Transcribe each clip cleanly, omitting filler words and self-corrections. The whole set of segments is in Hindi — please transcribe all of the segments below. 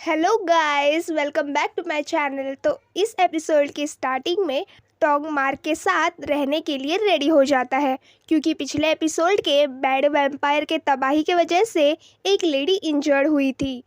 Hello guys, welcome back to my channel. तो इस एपिसोड की स्टार्टिंग में टॉन्ग मार्क के साथ रहने के लिए रेडी हो जाता है, क्योंकि पिछले एपिसोड के बैड वैम्पायर के तबाही की वजह से एक लेडी इंजर्ड हुई थी।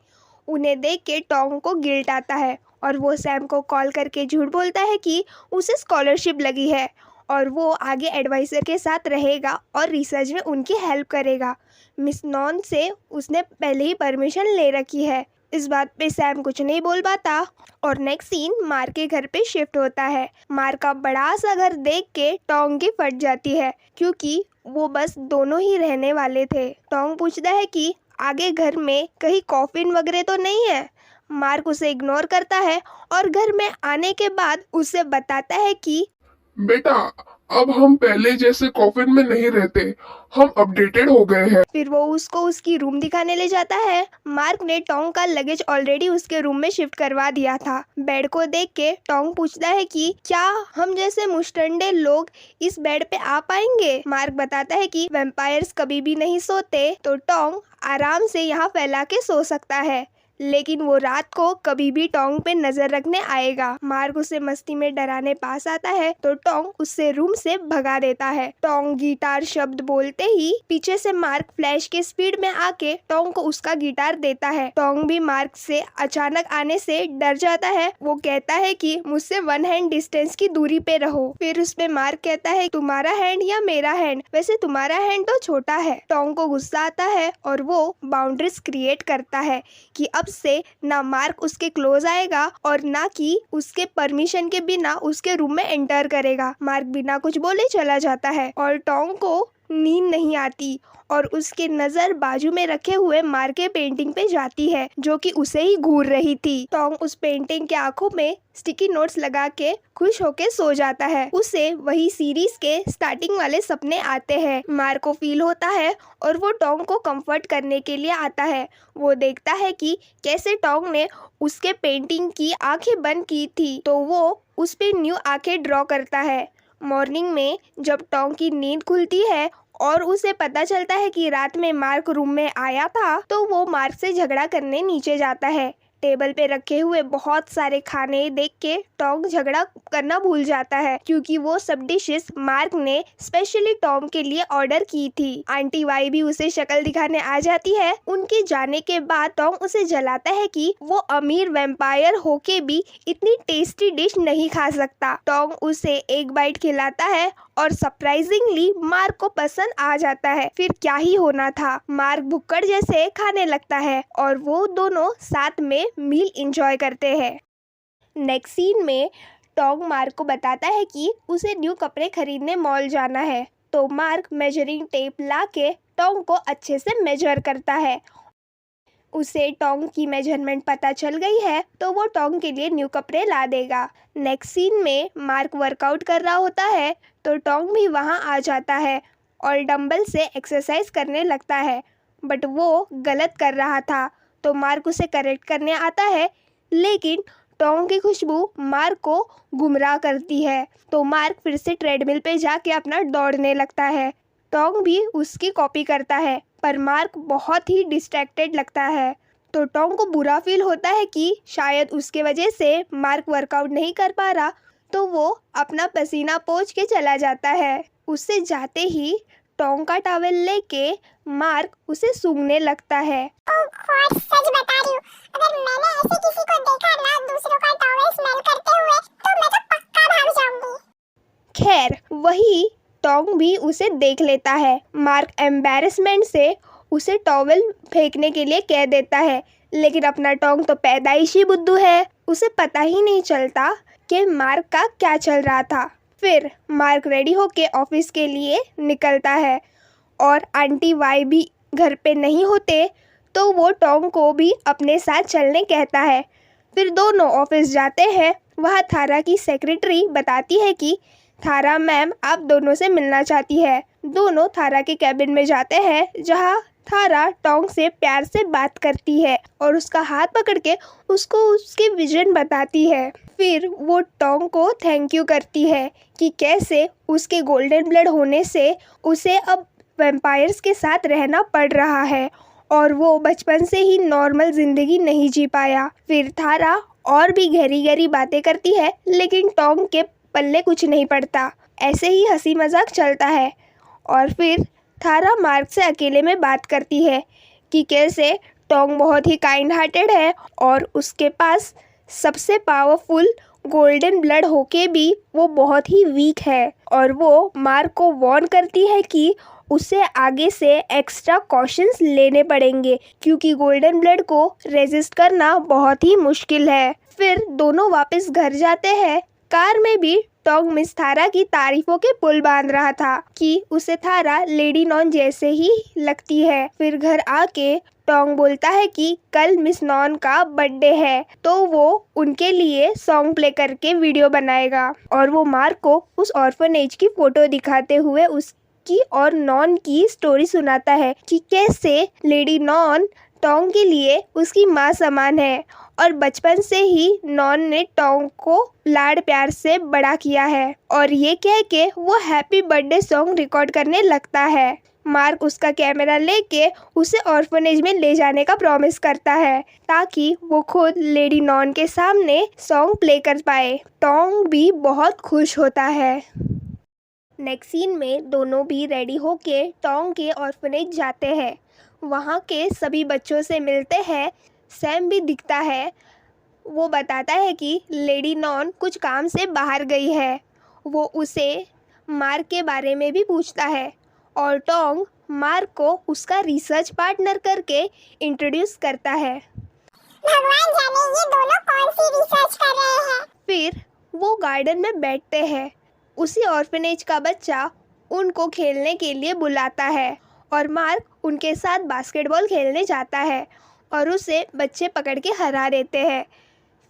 उन्हें देख के टॉन्ग को गिल्ट आता है और वो सैम को कॉल करके झूठ बोलता है कि उसे स्कॉलरशिप लगी है और वो आगे एडवाइज़र के साथ रहेगा और रिसर्च में उनकी हेल्प करेगा। मिस नॉन से उसने पहले ही परमिशन ले रखी है। इस बात पे सैम कुछ नहीं बोल पाता और नेक्स्ट सीन मार्क के घर पे शिफ्ट होता है। मार्क का बड़ा सा घर देख के टॉन्ग की फट जाती है, क्योंकि वो बस दोनों ही रहने वाले थे। टॉन्ग पूछता है कि आगे घर में कहीं कॉफिन वगैरह तो नहीं है। मार्क उसे इग्नोर करता है और घर में आने के बाद उसे बताता है कि बेटा, अब हम पहले जैसे कॉफिन में नहीं रहते, हम अपडेटेड हो गए हैं। फिर वो उसको उसकी रूम दिखाने ले जाता है। मार्क ने टॉन्ग का लगेज ऑलरेडी उसके रूम में शिफ्ट करवा दिया था। बेड को देख के टॉन्ग पूछता है कि क्या हम जैसे मुस्टंडे लोग इस बेड पे आ पाएंगे। मार्क बताता है कि वैम्पायर्स कभी भी नहीं सोते, तो टॉन्ग आराम से यहाँ फैला के सो सकता है, लेकिन वो रात को कभी भी टॉन्ग पे नजर रखने आएगा। मार्क उसे मस्ती में डराने पास आता है, तो टॉन्ग उससे रूम से भगा देता है। टॉन्ग गिटार शब्द बोलते ही पीछे से मार्क फ्लैश के स्पीड में आके टॉन्ग को उसका गिटार देता है। टॉन्ग भी मार्क से अचानक आने से डर जाता है। वो कहता है कि मुझसे 1 हैंड डिस्टेंस की दूरी पे रहो। फिर उस पे मार्क कहता है, तुम्हारा हैंड या मेरा हैंड? वैसे तुम्हारा हैंड तो छोटा है। टॉन्ग को गुस्सा आता है और वो बाउंड्रीज क्रिएट करता है कि अब से ना मार्क उसके क्लोज आएगा और ना कि उसके परमिशन के बिना उसके रूम में एंटर करेगा। मार्क बिना कुछ बोले चला जाता है और टॉन्ग को नींद नहीं आती और उसके नजर बाजू में रखे हुए मार्क के पेंटिंग पे जाती है, जो कि उसे ही घूर रही थी। टॉन्ग उस पेंटिंग के आंखों में स्टिकी नोट्स लगा के खुश होके सो जाता है। उसे वही सीरीज के स्टार्टिंग वाले सपने आते हैं। मार्क को फील होता है और वो टॉन्ग को कंफर्ट करने के लिए आता है। वो देखता है कि कैसे टॉन्ग ने उसके पेंटिंग की आंखें बंद की थी, तो वो उस पे न्यू आंखें ड्रॉ करता है। मॉर्निंग में जब टॉन्ग की नींद खुलती है और उसे पता चलता है कि रात में मार्क रूम में आया था, तो वो मार्क से झगड़ा करने नीचे जाता है। टेबल पे रखे हुए बहुत सारे खाने देख के टॉम झगड़ा करना भूल जाता है, क्योंकि वो सब डिशेस मार्क ने स्पेशली टॉम के लिए ऑर्डर की थी। आंटी वाई भी उसे शक्ल दिखाने आ जाती है। उनके जाने के बाद टॉम उसे जलाता है कि वो अमीर वैम्पायर होके भी इतनी टेस्टी डिश नहीं खा सकता। टॉम उसे एक बाइट खिलाता है और सरप्राइजिंगली मार्क को पसंद आ जाता है। फिर क्या ही होना था, मार्क भुक्कड़ जैसे खाने लगता है और वो दोनों साथ में मील एंजॉय करते हैं। नेक्स्ट सीन में टॉम मार्क को बताता है कि उसे न्यू कपड़े खरीदने मॉल जाना है, तो मार्क मेजरिंग टेप ला के टॉम को अच्छे से मेजर करता है। उसे टॉम की मेजरमेंट पता चल गई है, तो वो टॉम के लिए न्यू कपड़े ला देगा। नेक्स्ट सीन में मार्क वर्कआउट कर रहा होता है, तो टॉम भी वहाँ आ जाता है और डंबल से एक्सरसाइज करने लगता है, बट वो गलत कर रहा था, तो मार्क उसे करेक्ट करने आता है। लेकिन टॉम की खुशबू मार्क को गुमराह करती है, तो मार्क फिर से ट्रेडमिल पे जाके अपना दौड़ने लगता है। टॉम भी उसकी कॉपी करता है, पर मार्क बहुत ही डिस्ट्रैक्टेड लगता है, तो टॉम को बुरा फील होता है कि शायद उसके वजह से मार्क वर्कआउट नहीं कर पा रहा, तो वो अपना पसीना पोंछ के चला जाता है। उससे जाते ही टॉम का टॉवेल लेके मार्क उसे सूंघने लगता है। गॉड, सच बता रही हूँ, अगर मैंने ऐसे किसी को देखा ना दूसरों का टॉवेल स्मेल करते हुए, तो मैं तो पक्का भाग जाऊंगी। खैर, वही टॉम भी उसे देख लेता है। मार्क एम्बैरेसमेंट से उसे टॉवेल फेंकने के लिए कह देता है, लेकिन अपना टॉम तो पैदाइशी बुद्धू है, उसे पता ही नहीं चलता कि मार्क का क्या चल रहा था। फिर मार्क रेडी होके ऑफिस के लिए निकलता है और आंटी वाई भी घर पे नहीं होते, तो वो टॉम को भी अपने साथ चलने कहता है। फिर दोनों ऑफिस जाते हैं। वह थारा की सेक्रेटरी बताती है कि थारा मैम आप दोनों से मिलना चाहती है। दोनों थारा के कैबिन में जाते हैं, जहाँ थारा टॉम से प्यार से बात करती है और उसका हाथ पकड़ के उसको उसके विजन बताती है। फिर वो टॉम को थैंक यू करती है कि कैसे उसके गोल्डन ब्लड होने से उसे अब वैम्पायर्स के साथ रहना पड़ रहा है और वो बचपन से ही नॉर्मल ज़िंदगी नहीं जी पाया। फिर थारा और भी गहरी गहरी बातें करती है, लेकिन टोंग के पल्ले कुछ नहीं पड़ता। ऐसे ही हंसी मजाक चलता है और फिर थारा मार्क से अकेले में बात करती है कि कैसे टोंग बहुत ही काइंड हार्टेड है और उसके पास सबसे पावरफुल गोल्डन ब्लड होके भी वो बहुत ही वीक है। और वो मार्क को वार्न करती है कि उसे आगे से एक्स्ट्रा कॉशंस लेने पड़ेंगे, क्योंकि गोल्डन ब्लड को रेजिस्ट करना बहुत ही मुश्किल है। फिर दोनों वापस घर जाते हैं। कार में भी टोंग मिस थारा की तारीफों के पुल बांध रहा था कि उसे थारा लेडी नॉन जैसे ही लगती है। फिर घर आके टोंग बोलता है कि कल मिस नॉन का बर्थडे है, तो वो उनके लिए सॉन्ग प्ले करके वीडियो बनाएगा। और वो मार्क को उस ऑर्फनेज की फोटो दिखाते हुए उसकी और नॉन की स्टोरी सुनाता है कि कैसे लेडी नॉन टोंग के लिए उसकी माँ समान है और बचपन से ही नॉन ने टोंग को लाड प्यार से बड़ा किया है। और ये कह के वो हैप्पी बर्थडे सॉन्ग रिकॉर्ड करने लगता है। मार्क उसका कैमरा लेके उसे ऑर्फनेज में ले जाने का प्रॉमिस करता है ताकि वो खुद लेडी नॉन के सामने सॉन्ग प्ले कर पाए। टोंग भी बहुत खुश होता है। नेक्स्ट सीन में दोनों भी रेडी होके टोंग के ऑर्फनेज जाते हैं। वहाँ के सभी बच्चों से मिलते हैं। सैम भी दिखता है। वो बताता है कि लेडी नॉन कुछ काम से बाहर गई है। वो उसे मार्क के बारे में भी पूछता है और टोंग मार्क को उसका रिसर्च पार्टनर करके इंट्रोड्यूस करता है। भगवान जाने ये दोनों कौन सी रिसर्च कर रहे हैं। फिर वो गार्डन में बैठते हैं। उसी ऑर्फनेज का बच्चा उनको खेलने के लिए बुलाता है और मार्क उनके साथ बास्केटबॉल खेलने जाता है और उसे बच्चे पकड़ के हरा देते हैं।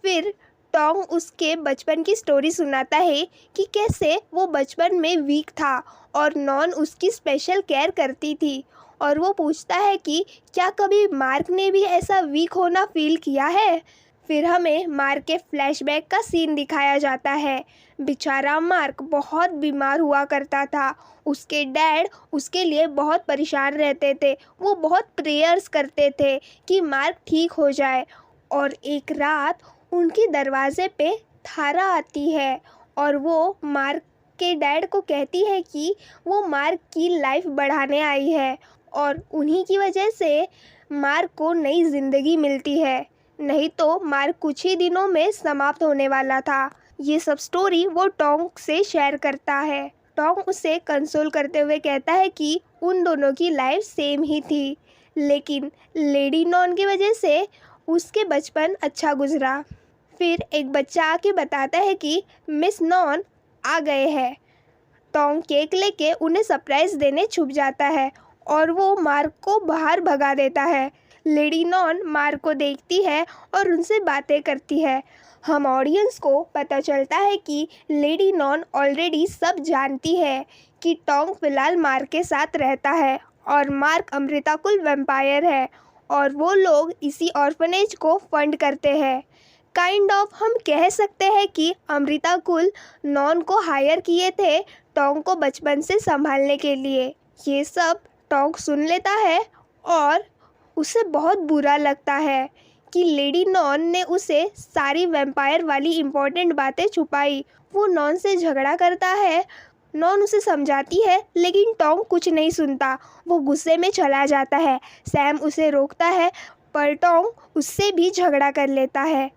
फिर टोंग उसके बचपन की स्टोरी सुनाता है कि कैसे वो बचपन में वीक था और नॉन उसकी स्पेशल केयर करती थी। और वो पूछता है कि क्या कभी मार्क ने भी ऐसा वीक होना फील किया है। फिर हमें मार्क के फ्लैशबैक का सीन दिखाया जाता है। बेचारा मार्क बहुत बीमार हुआ करता था। उसके डैड उसके लिए बहुत परेशान रहते थे। वो बहुत प्रेयर्स करते थे कि मार्क ठीक हो जाए। और एक रात उनके दरवाजे पे थारा आती है और वो मार्क के डैड को कहती है कि वो मार्क की लाइफ बढ़ाने आई है और उन्हीं की वजह से मार्क को नई ज़िंदगी मिलती है, नहीं तो मार्क कुछ ही दिनों में समाप्त होने वाला था। ये सब स्टोरी वो टोंग से शेयर करता है। टोंग उसे कंसोल करते हुए कहता है कि उन दोनों की लाइफ सेम ही थी, लेकिन लेडी नॉन की वजह से उसके बचपन अच्छा गुजरा। फिर एक बच्चा आके बताता है कि मिस नॉन आ गए हैं। टोंग केक लेके उन्हें सरप्राइज देने छुप जाता है और वो मार्क को बाहर भगा देता है। लेडी नॉन मार्क को देखती है और उनसे बातें करती है। हम ऑडियंस को पता चलता है कि लेडी नॉन ऑलरेडी सब जानती है कि टोंग फिलहाल मार्क के साथ रहता है और मार्क अमृताकुल वैम्पायर है और वो लोग इसी ऑर्फनेज को फंड करते हैं। काइंड ऑफ हम कह सकते हैं कि अमृताकुल नॉन को हायर किए थे टोंग को बचपन से संभालने के लिए। ये सब टोंग सुन लेता है और उसे बहुत बुरा लगता है कि लेडी नॉन ने उसे सारी वैम्पायर वाली इम्पोर्टेंट बातें छुपाई। वो नॉन से झगड़ा करता है। नॉन उसे समझाती है लेकिन टोंग कुछ नहीं सुनता। वो गुस्से में चला जाता है। सैम उसे रोकता है पर टोंग उससे भी झगड़ा कर लेता है।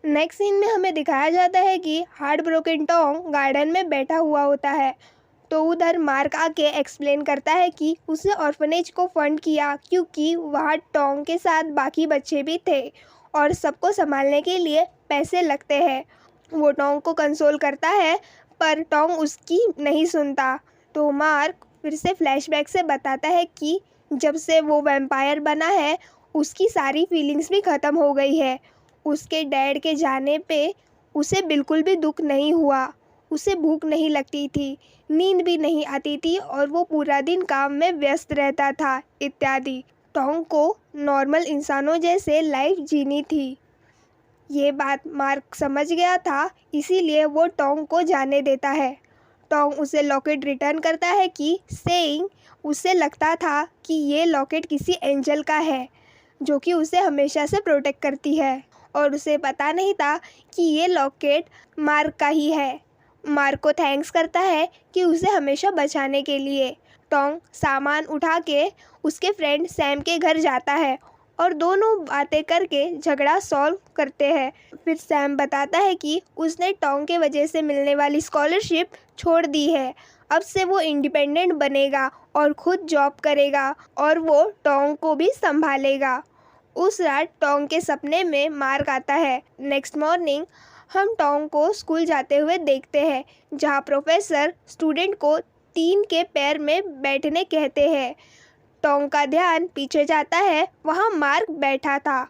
नेक्स्ट सीन में हमें दिखाया जाता है कि हार्ट ब्रोकन टोंग गार्डन में बैठा हुआ होता है, तो उधर मार्क आके एक्सप्लेन करता है कि उसे ऑर्फनेज को फंड किया क्योंकि वहाँ टोंग के साथ बाकी बच्चे भी थे और सबको संभालने के लिए पैसे लगते हैं। वो टोंग को कंसोल करता है पर टोंग उसकी नहीं सुनता। तो मार्क फिर से फ्लैशबैक से बताता है कि जब से वो वैम्पायर बना है उसकी सारी फीलिंग्स भी ख़त्म हो गई है। उसके डैड के जाने पे उसे बिल्कुल भी दुख नहीं हुआ। उसे भूख नहीं लगती थी, नींद भी नहीं आती थी और वो पूरा दिन काम में व्यस्त रहता था इत्यादि। टोंग को नॉर्मल इंसानों जैसे लाइफ जीनी थी। ये बात मार्क समझ गया था, इसीलिए वो टोंग को जाने देता है। टोंग उसे लॉकेट रिटर्न करता है कि सेइंग उसे लगता था कि ये लॉकेट किसी एंजल का है जो कि उसे हमेशा से प्रोटेक्ट करती है, और उसे पता नहीं था कि ये लॉकेट मार्क का ही है। मार्क को थैंक्स करता है कि उसे हमेशा बचाने के लिए। टोंग सामान उठा के उसके फ्रेंड सैम के घर जाता है और दोनों बातें करके झगड़ा सॉल्व करते हैं। फिर सैम बताता है कि उसने टोंग के वजह से मिलने वाली स्कॉलरशिप छोड़ दी है। अब से वो इंडिपेंडेंट बनेगा और खुद जॉब करेगा और वो टोंग को भी संभालेगा। उस रात टोंग के सपने में मार्क आता है। नेक्स्ट मॉर्निंग हम टोंग को स्कूल जाते हुए देखते हैं, जहाँ प्रोफेसर स्टूडेंट को 3 के पैर में बैठने कहते हैं। टोंग का ध्यान पीछे जाता है, वहाँ मार्क बैठा था।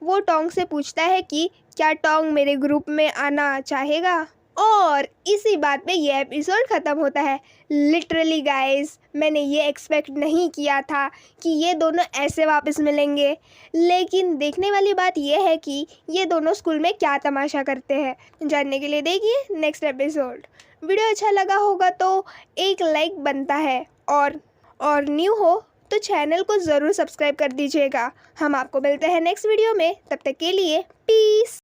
वो टोंग से पूछता है कि क्या टोंग मेरे ग्रुप में आना चाहेगा, और इसी बात पे ये एपिसोड ख़त्म होता है। लिटरली गाइस, मैंने ये एक्सपेक्ट नहीं किया था कि ये दोनों ऐसे वापस मिलेंगे, लेकिन देखने वाली बात ये है कि ये दोनों स्कूल में क्या तमाशा करते हैं। जानने के लिए देखिए नेक्स्ट एपिसोड। वीडियो अच्छा लगा होगा तो एक लाइक बनता है, और न्यू हो तो चैनल को ज़रूर सब्सक्राइब कर दीजिएगा। हम आपको मिलते हैं नेक्स्ट वीडियो में, तब तक के लिए पीस।